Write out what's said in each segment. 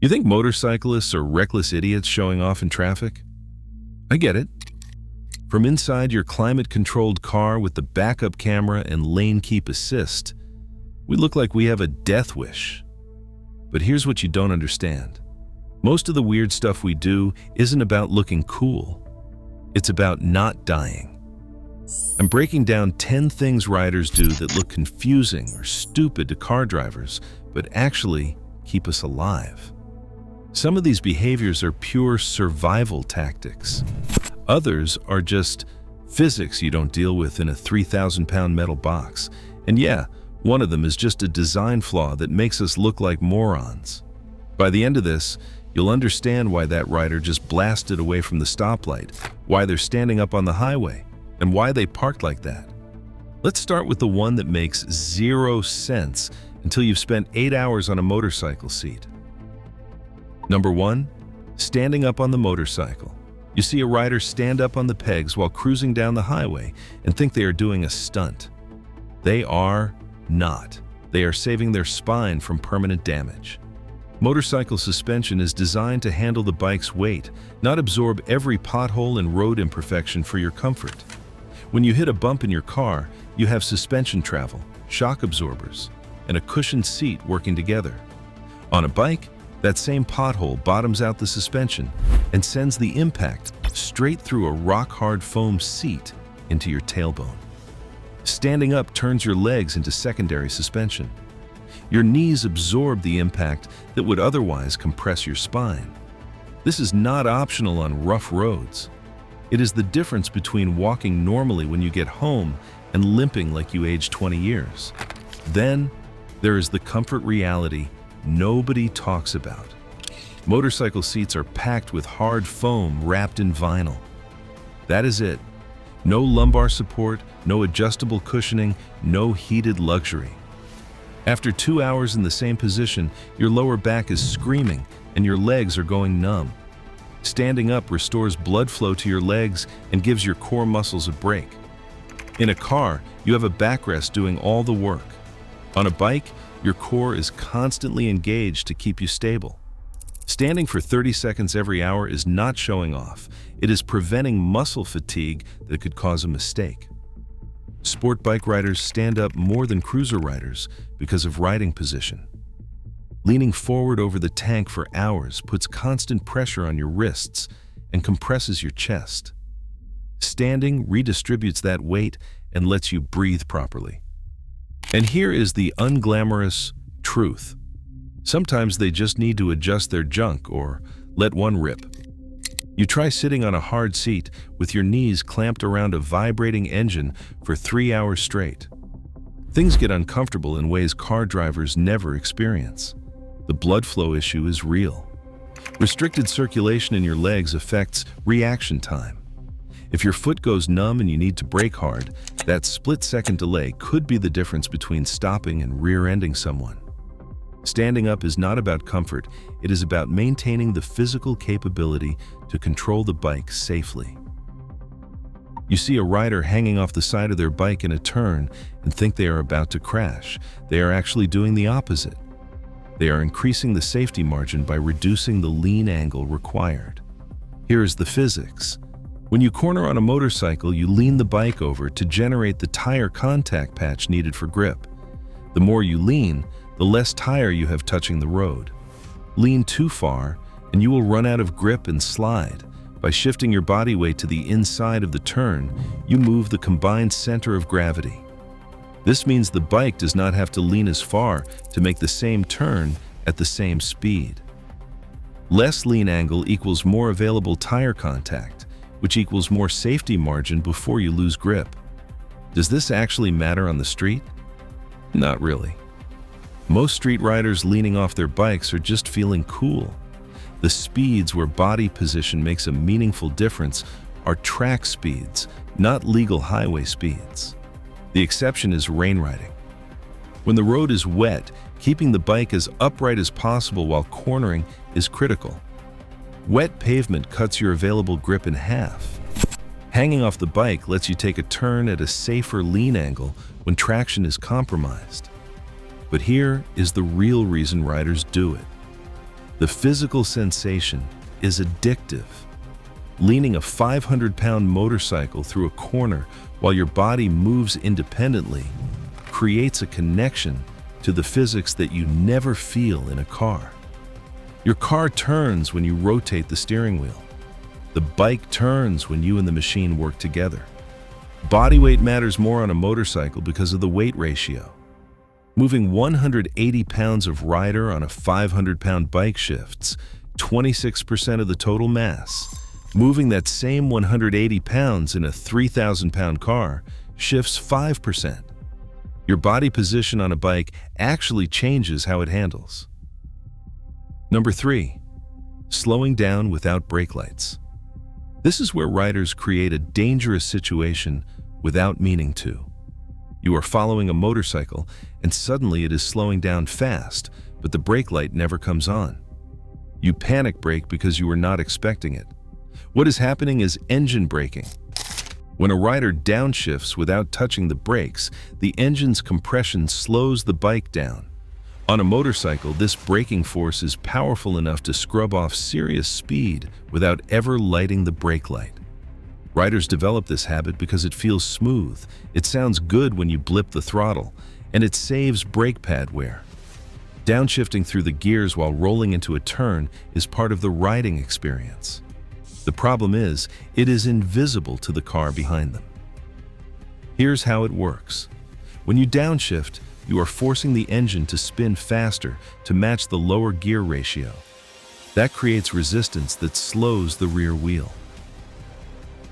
You think motorcyclists are reckless idiots showing off in traffic? I get it. From inside your climate-controlled car with the backup camera and lane keep assist, we look like we have a death wish. But here's what you don't understand. Most of the weird stuff we do isn't about looking cool. It's about not dying. I'm breaking down 10 things riders do that look confusing or stupid to car drivers, but actually keep us alive. Some of these behaviors are pure survival tactics. Others are just physics you don't deal with in a 3,000-pound metal box. And yeah, one of them is just a design flaw that makes us look like morons. By the end of this, you'll understand why that rider just blasted away from the stoplight, why they're standing up on the highway, and why they parked like that. Let's start with the one that makes 0 sense until you've spent 8 hours on a motorcycle seat. Number 1, standing up on the motorcycle. You see a rider stand up on the pegs while cruising down the highway and think they are doing a stunt. They are not. They are saving their spine from permanent damage. Motorcycle suspension is designed to handle the bike's weight, not absorb every pothole and road imperfection for your comfort. When you hit a bump in your car, you have suspension travel, shock absorbers, and a cushioned seat working together. On a bike, that same pothole bottoms out the suspension and sends the impact straight through a rock-hard foam seat into your tailbone. Standing up turns your legs into secondary suspension. Your knees absorb the impact that would otherwise compress your spine. This is not optional on rough roads. It is the difference between walking normally when you get home and limping like you aged 20 years. Then, there is the comfort reality nobody talks about. Motorcycle seats are packed with hard foam wrapped in vinyl. That is it. No lumbar support, no adjustable cushioning, no heated luxury. After 2 hours in the same position, your lower back is screaming and your legs are going numb. Standing up restores blood flow to your legs and gives your core muscles a break. In a car, you have a backrest doing all the work. On a bike, your core is constantly engaged to keep you stable. Standing for 30 seconds every hour is not showing off. It is preventing muscle fatigue that could cause a mistake. Sport bike riders stand up more than cruiser riders because of riding position. Leaning forward over the tank for hours puts constant pressure on your wrists and compresses your chest. Standing redistributes that weight and lets you breathe properly. And here is the unglamorous truth. Sometimes they just need to adjust their junk or let one rip. You try sitting on a hard seat with your knees clamped around a vibrating engine for 3 hours straight. Things get uncomfortable in ways car drivers never experience. The blood flow issue is real. Restricted circulation in your legs affects reaction time. If your foot goes numb and you need to brake hard, that split-second delay could be the difference between stopping and rear-ending someone. Standing up is not about comfort, it is about maintaining the physical capability to control the bike safely. You see a rider hanging off the side of their bike in a turn and think they are about to crash. They are actually doing the opposite. They are increasing the safety margin by reducing the lean angle required. Here is the physics. When you corner on a motorcycle, you lean the bike over to generate the tire contact patch needed for grip. The more you lean, the less tire you have touching the road. Lean too far, and you will run out of grip and slide. By shifting your body weight to the inside of the turn, you move the combined center of gravity. This means the bike does not have to lean as far to make the same turn at the same speed. Less lean angle equals more available tire contact, which equals more safety margin before you lose grip. Does this actually matter on the street? Not really. Most street riders leaning off their bikes are just feeling cool. The speeds where body position makes a meaningful difference are track speeds, not legal highway speeds. The exception is rain riding. When the road is wet, keeping the bike as upright as possible while cornering is critical. Wet pavement cuts your available grip in half. Hanging off the bike lets you take a turn at a safer lean angle when traction is compromised. But here is the real reason riders do it. The physical sensation is addictive. Leaning a 500-pound motorcycle through a corner while your body moves independently creates a connection to the physics that you never feel in a car. Your car turns when you rotate the steering wheel. The bike turns when you and the machine work together. Body weight matters more on a motorcycle because of the weight ratio. Moving 180 pounds of rider on a 500-pound bike shifts 26% of the total mass. Moving that same 180 pounds in a 3,000-pound car shifts 5%. Your body position on a bike actually changes how it handles. Number 3, slowing down without brake lights. This is where riders create a dangerous situation without meaning to. You are following a motorcycle and suddenly it is slowing down fast, but the brake light never comes on. You panic brake because you were not expecting it. What is happening is engine braking. When a rider downshifts without touching the brakes, the engine's compression slows the bike down. On a motorcycle, this braking force is powerful enough to scrub off serious speed without ever lighting the brake light. Riders develop this habit because it feels smooth, it sounds good when you blip the throttle, and it saves brake pad wear. Downshifting through the gears while rolling into a turn is part of the riding experience. The problem is, it is invisible to the car behind them. Here's how it works. When you downshift, you are forcing the engine to spin faster to match the lower gear ratio. That creates resistance that slows the rear wheel.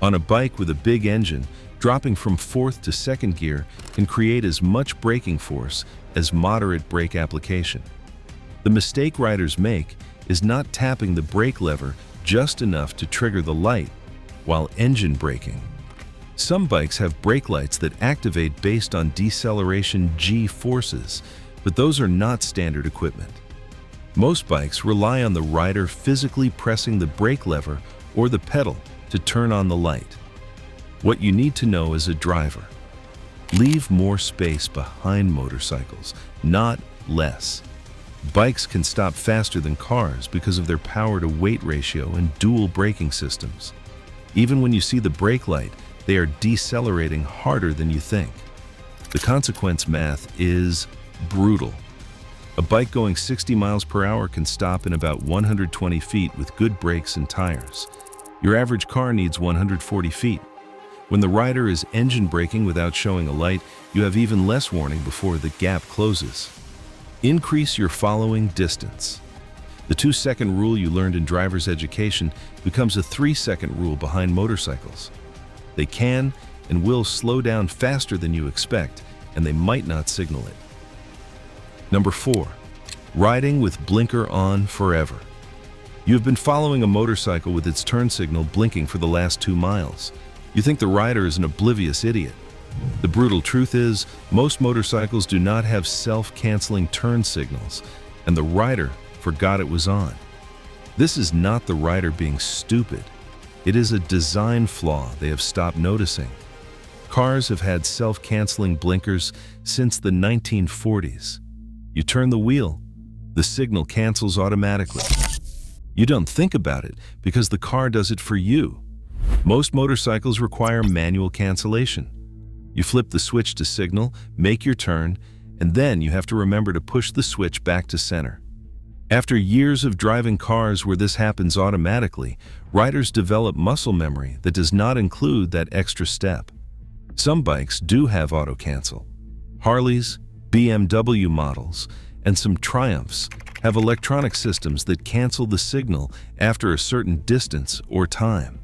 On a bike with a big engine, dropping from 4th to 2nd gear can create as much braking force as moderate brake application. The mistake riders make is not tapping the brake lever just enough to trigger the light while engine braking. Some bikes have brake lights that activate based on deceleration G forces, but those are not standard equipment. Most bikes rely on the rider physically pressing the brake lever or the pedal to turn on the light. What you need to know as a driver: leave more space behind motorcycles, not less. Bikes can stop faster than cars because of their power-to-weight ratio and dual braking systems. Even when you see the brake light, they are decelerating harder than you think. The consequence math is brutal. A bike going 60 miles per hour can stop in about 120 feet with good brakes and tires. Your average car needs 140 feet. When the rider is engine braking without showing a light, you have even less warning before the gap closes. Increase your following distance. The 2-second rule you learned in driver's education becomes a 3-second rule behind motorcycles. They can and will slow down faster than you expect, and they might not signal it. Number 4, riding with blinker on forever. You have been following a motorcycle with its turn signal blinking for the last 2 miles. You think the rider is an oblivious idiot. The brutal truth is, most motorcycles do not have self-canceling turn signals, and the rider forgot it was on. This is not the rider being stupid. It is a design flaw they have stopped noticing. Cars have had self-canceling blinkers since the 1940s. You turn the wheel, the signal cancels automatically. You don't think about it because the car does it for you. Most motorcycles require manual cancellation. You flip the switch to signal, make your turn, and then you have to remember to push the switch back to center. After years of driving cars where this happens automatically, riders develop muscle memory that does not include that extra step. Some bikes do have auto cancel. Harleys, BMW models, and some Triumphs have electronic systems that cancel the signal after a certain distance or time.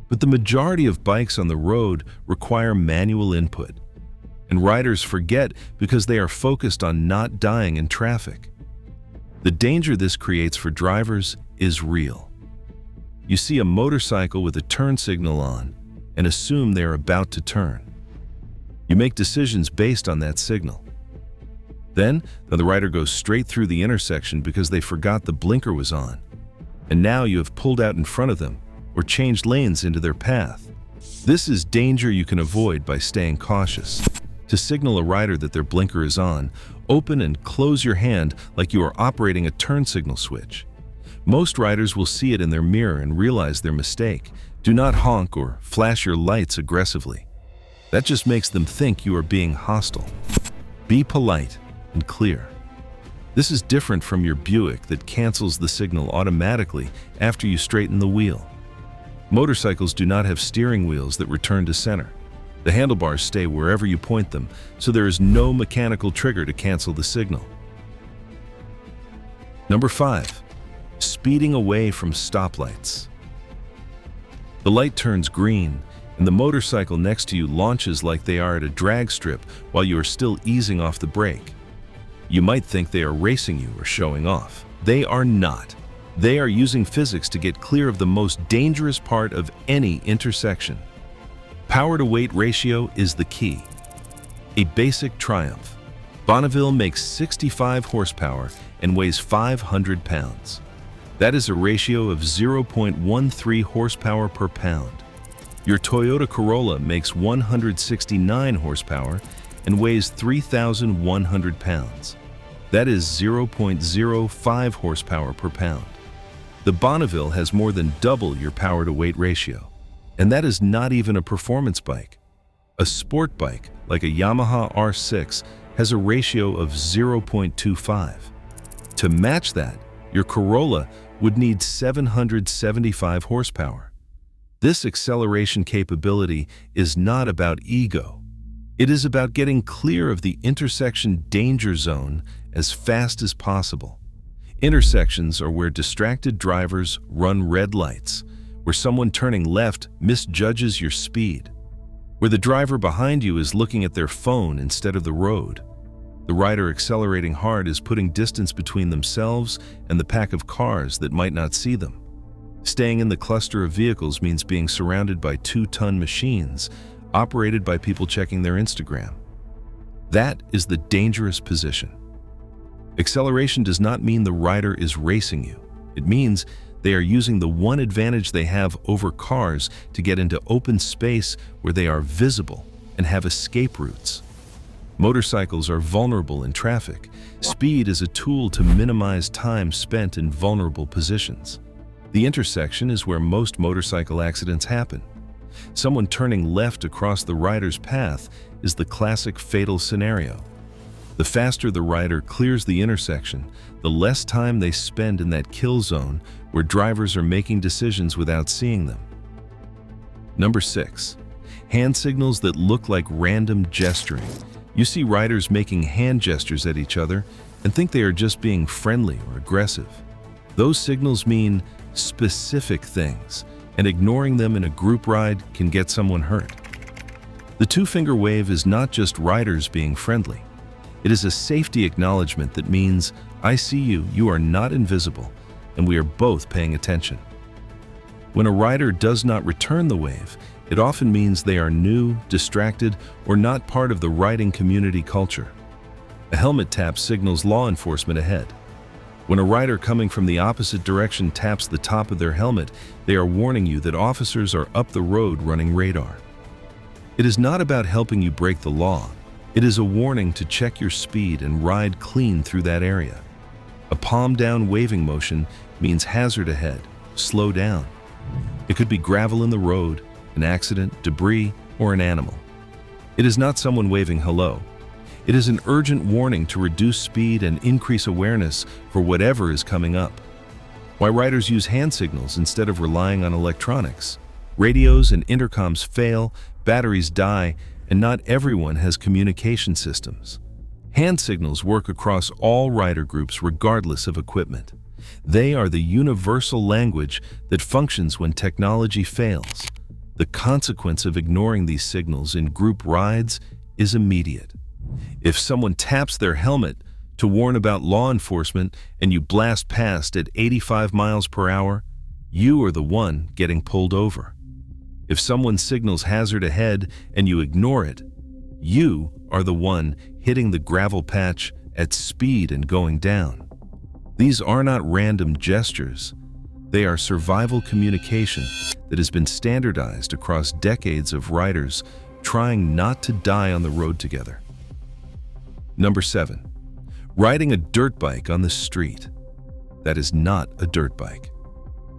But the majority of bikes on the road require manual input, and riders forget because they are focused on not dying in traffic. The danger this creates for drivers is real. You see a motorcycle with a turn signal on and assume they are about to turn. You make decisions based on that signal. Then, the rider goes straight through the intersection because they forgot the blinker was on, and now you have pulled out in front of them or changed lanes into their path. This is danger you can avoid by staying cautious. To signal a rider that their blinker is on, Open and close your hand like you are operating a turn signal switch. Most riders will see it in their mirror and realize their mistake. Do not honk or flash your lights aggressively. That just makes them think you are being hostile. Be polite and clear. This is different from your Buick that cancels the signal automatically after you straighten the wheel. Motorcycles do not have steering wheels that return to center. The handlebars stay wherever you point them, so there is no mechanical trigger to cancel the signal. Number 5. Speeding away from stoplights. The light turns green, and the motorcycle next to you launches like they are at a drag strip while you are still easing off the brake. You might think they are racing you or showing off. They are not. They are using physics to get clear of the most dangerous part of any intersection. Power-to-weight ratio is the key. A basic triumph. Bonneville makes 65 horsepower and weighs 500 pounds. That is a ratio of 0.13 horsepower per pound. Your Toyota Corolla makes 169 horsepower and weighs 3,100 pounds. That is 0.05 horsepower per pound. The Bonneville has more than double your power-to-weight ratio. And that is not even a performance bike. A sport bike, like a Yamaha R6, has a ratio of 0.25. To match that, your Corolla would need 775 horsepower. This acceleration capability is not about ego. It is about getting clear of the intersection danger zone as fast as possible. Intersections are where distracted drivers run red lights, where someone turning left misjudges your speed, where the driver behind you is looking at their phone instead of the road. The rider accelerating hard is putting distance between themselves and the pack of cars that might not see them. Staying in the cluster of vehicles means being surrounded by 2-ton machines operated by people checking their Instagram. That is the dangerous position. Acceleration does not mean the rider is racing you. It means they are using the one advantage they have over cars to get into open space where they are visible and have escape routes. Motorcycles are vulnerable in traffic. Speed is a tool to minimize time spent in vulnerable positions. The intersection is where most motorcycle accidents happen. Someone turning left across the rider's path is the classic fatal scenario. The faster the rider clears the intersection, the less time they spend in that kill zone where drivers are making decisions without seeing them. Number 6. Hand signals that look like random gesturing. You see riders making hand gestures at each other and think they are just being friendly or aggressive. Those signals mean specific things, and ignoring them in a group ride can get someone hurt. The two-finger wave is not just riders being friendly. It is a safety acknowledgement that means, I see you, you are not invisible, and we are both paying attention. When a rider does not return the wave, it often means they are new, distracted, or not part of the riding community culture. A helmet tap signals law enforcement ahead. When a rider coming from the opposite direction taps the top of their helmet, they are warning you that officers are up the road running radar. It is not about helping you break the law. It is a warning to check your speed and ride clean through that area. A palm-down waving motion means hazard ahead, slow down. It could be gravel in the road, an accident, debris, or an animal. It is not someone waving hello. It is an urgent warning to reduce speed and increase awareness for whatever is coming up. Why riders use hand signals instead of relying on electronics. Radios and intercoms fail, batteries die, and not everyone has communication systems. Hand signals work across all rider groups regardless of equipment. They are the universal language that functions when technology fails. The consequence of ignoring these signals in group rides is immediate. If someone taps their helmet to warn about law enforcement and you blast past at 85 miles per hour, you are the one getting pulled over. If someone signals hazard ahead and you ignore it, you are the one hitting the gravel patch at speed and going down. These are not random gestures. They are survival communication that has been standardized across decades of riders trying not to die on the road together. Number 7. Riding a dirt bike on the street. That is not a dirt bike.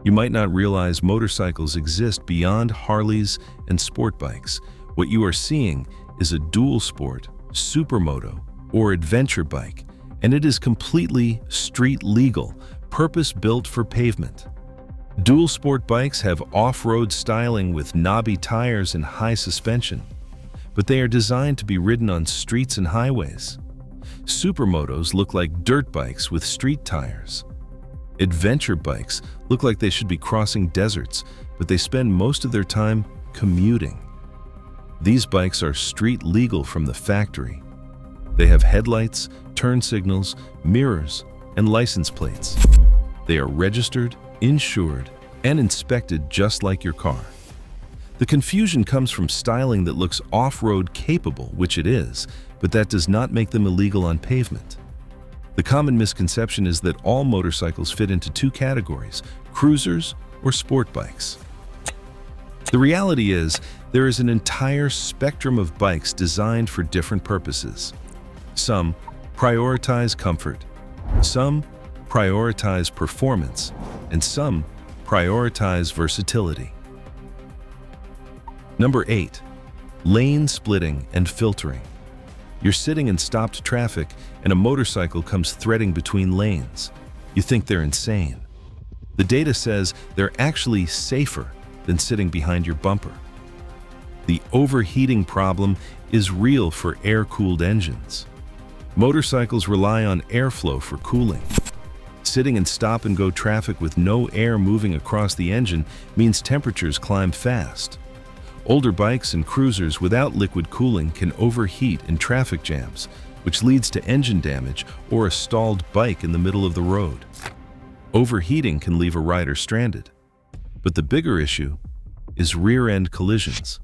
You might not realize motorcycles exist beyond Harleys and sport bikes. What you are seeing is a dual sport, supermoto, or adventure bike, and it is completely street legal, purpose-built for pavement. Dual sport bikes have off-road styling with knobby tires and high suspension, but they are designed to be ridden on streets and highways. Supermotos look like dirt bikes with street tires. Adventure bikes look like they should be crossing deserts, but they spend most of their time commuting. These bikes are street legal from the factory. They have headlights, turn signals, mirrors, and license plates. They are registered, insured, and inspected just like your car. The confusion comes from styling that looks off-road capable, which it is, but that does not make them illegal on pavement. The common misconception is that all motorcycles fit into two categories, cruisers or sport bikes. The reality is, there is an entire spectrum of bikes designed for different purposes. Some prioritize comfort, some prioritize performance, and some prioritize versatility. Number 8. Lane splitting and filtering. You're sitting in stopped traffic and a motorcycle comes threading between lanes. You think they're insane. The data says they're actually safer than sitting behind your bumper. The overheating problem is real for air-cooled engines. Motorcycles rely on airflow for cooling. Sitting in stop-and-go traffic with no air moving across the engine means temperatures climb fast. Older bikes and cruisers without liquid cooling can overheat in traffic jams, which leads to engine damage or a stalled bike in the middle of the road. Overheating can leave a rider stranded. But the bigger issue is rear-end collisions.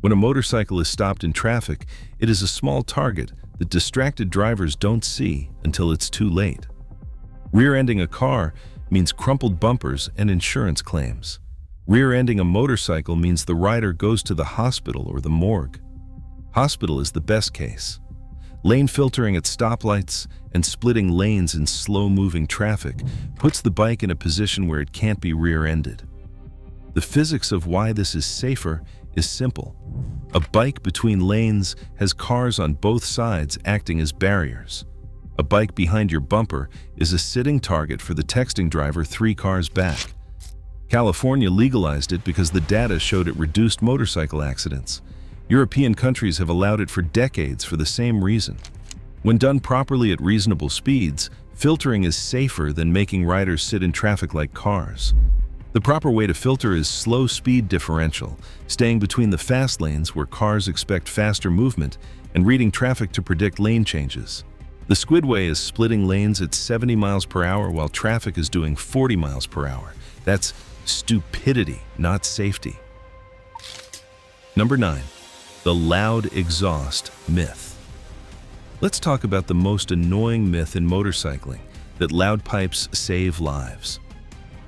When a motorcycle is stopped in traffic, it is a small target that distracted drivers don't see until it's too late. Rear-ending a car means crumpled bumpers and insurance claims. Rear-ending a motorcycle means the rider goes to the hospital or the morgue. Hospital is the best case. Lane filtering at stoplights and splitting lanes in slow-moving traffic puts the bike in a position where it can't be rear-ended. The physics of why this is safer is simple. A bike between lanes has cars on both sides acting as barriers. A bike behind your bumper is a sitting target for the texting driver 3 cars back. California legalized it because the data showed it reduced motorcycle accidents. European countries have allowed it for decades for the same reason. When done properly at reasonable speeds, filtering is safer than making riders sit in traffic like cars. The proper way to filter is slow speed differential, staying between the fast lanes where cars expect faster movement, and reading traffic to predict lane changes. The Squidway is splitting lanes at 70 miles per hour while traffic is doing 40 miles per hour. That's stupidity, not safety. Number 9. The loud exhaust myth. Let's talk about the most annoying myth in motorcycling, that loud pipes save lives.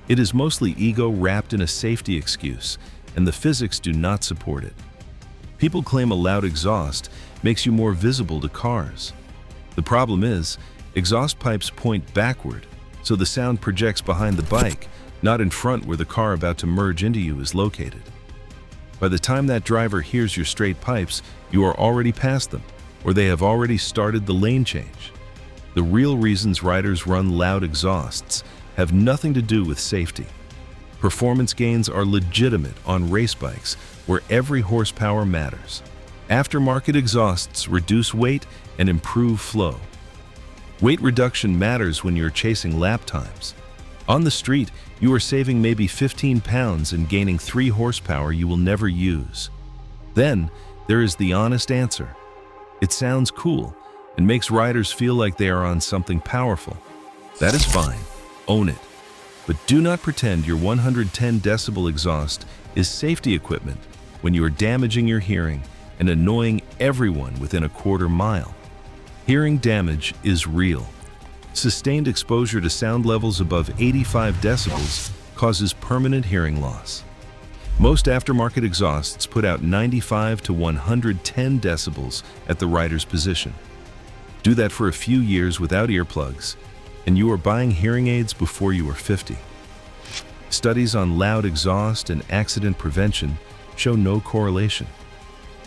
It is mostly ego wrapped in a safety excuse, and the physics do not support it. People claim a loud exhaust makes you more visible to cars. The problem is, exhaust pipes point backward, so the sound projects behind the bike, not in front where the car about to merge into you is located. By the time that driver hears your straight pipes, you are already past them, or they have already started the lane change. The real reasons riders run loud exhausts have nothing to do with safety. Performance gains are legitimate on race bikes where every horsepower matters. Aftermarket exhausts reduce weight and improve flow. Weight reduction matters when you're chasing lap times. On the street, you are saving maybe 15 pounds and gaining 3 horsepower you will never use. Then, there is the honest answer. It sounds cool and makes riders feel like they are on something powerful. That is fine. Own it. But do not pretend your 110 decibel exhaust is safety equipment when you are damaging your hearing and annoying everyone within a quarter mile. Hearing damage is real. Sustained exposure to sound levels above 85 decibels causes permanent hearing loss. Most aftermarket exhausts put out 95 to 110 decibels at the rider's position. Do that for a few years without earplugs, and you are buying hearing aids before you are 50. Studies on loud exhaust and accident prevention show no correlation.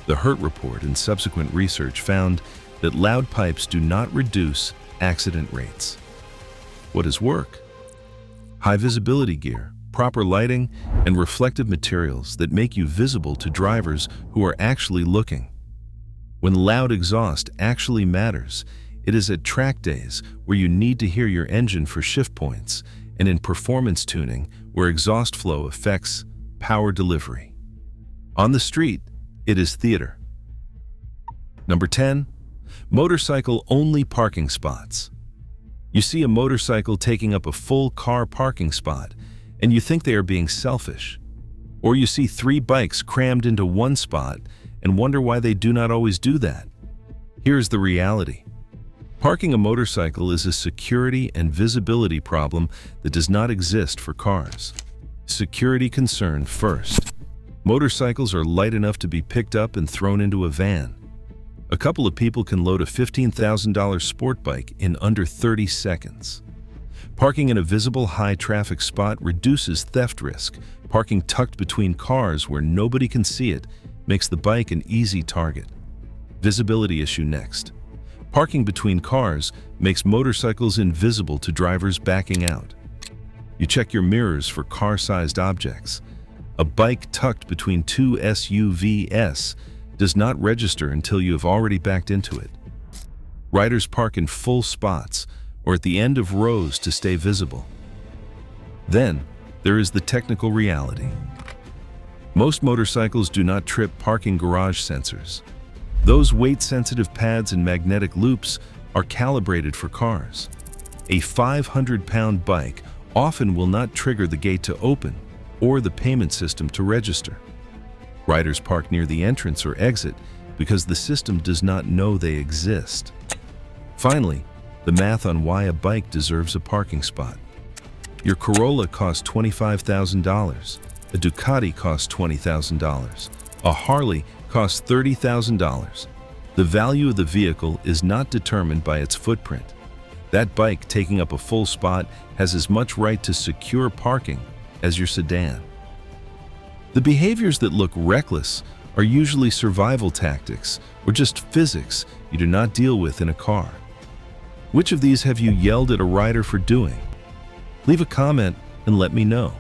The Hurt Report and subsequent research found that loud pipes do not reduce accident rates. What does work? High visibility gear, proper lighting, and reflective materials that make you visible to drivers who are actually looking. When loud exhaust actually matters, it is at track days where you need to hear your engine for shift points, and in performance tuning where exhaust flow affects power delivery. On the street, it is theater. Number 10. Motorcycle-only parking spots. You see a motorcycle taking up a full car parking spot, and you think they are being selfish. Or you see 3 bikes crammed into one spot and wonder why they do not always do that. Here's the reality. Parking a motorcycle is a security and visibility problem that does not exist for cars. Security concern first. Motorcycles are light enough to be picked up and thrown into a van. A couple of people can load a $15,000 sport bike in under 30 seconds. Parking in a visible high-traffic spot reduces theft risk. Parking tucked between cars where nobody can see it makes the bike an easy target. Visibility issue next. Parking between cars makes motorcycles invisible to drivers backing out. You check your mirrors for car-sized objects. A bike tucked between 2 SUVs does not register until you have already backed into it. Riders park in full spots or at the end of rows to stay visible. Then, there is the technical reality. Most motorcycles do not trip parking garage sensors. Those weight-sensitive pads and magnetic loops are calibrated for cars. A 500-pound bike often will not trigger the gate to open or the payment system to register. Riders park near the entrance or exit because the system does not know they exist. Finally, the math on why a bike deserves a parking spot. Your Corolla costs $25,000. A Ducati costs $20,000. A Harley costs $30,000. The value of the vehicle is not determined by its footprint. That bike taking up a full spot has as much right to secure parking as your sedan. The behaviors that look reckless are usually survival tactics or just physics you do not deal with in a car. Which of these have you yelled at a rider for doing? Leave a comment and let me know.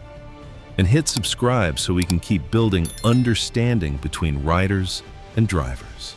And hit subscribe so we can keep building understanding between riders and drivers.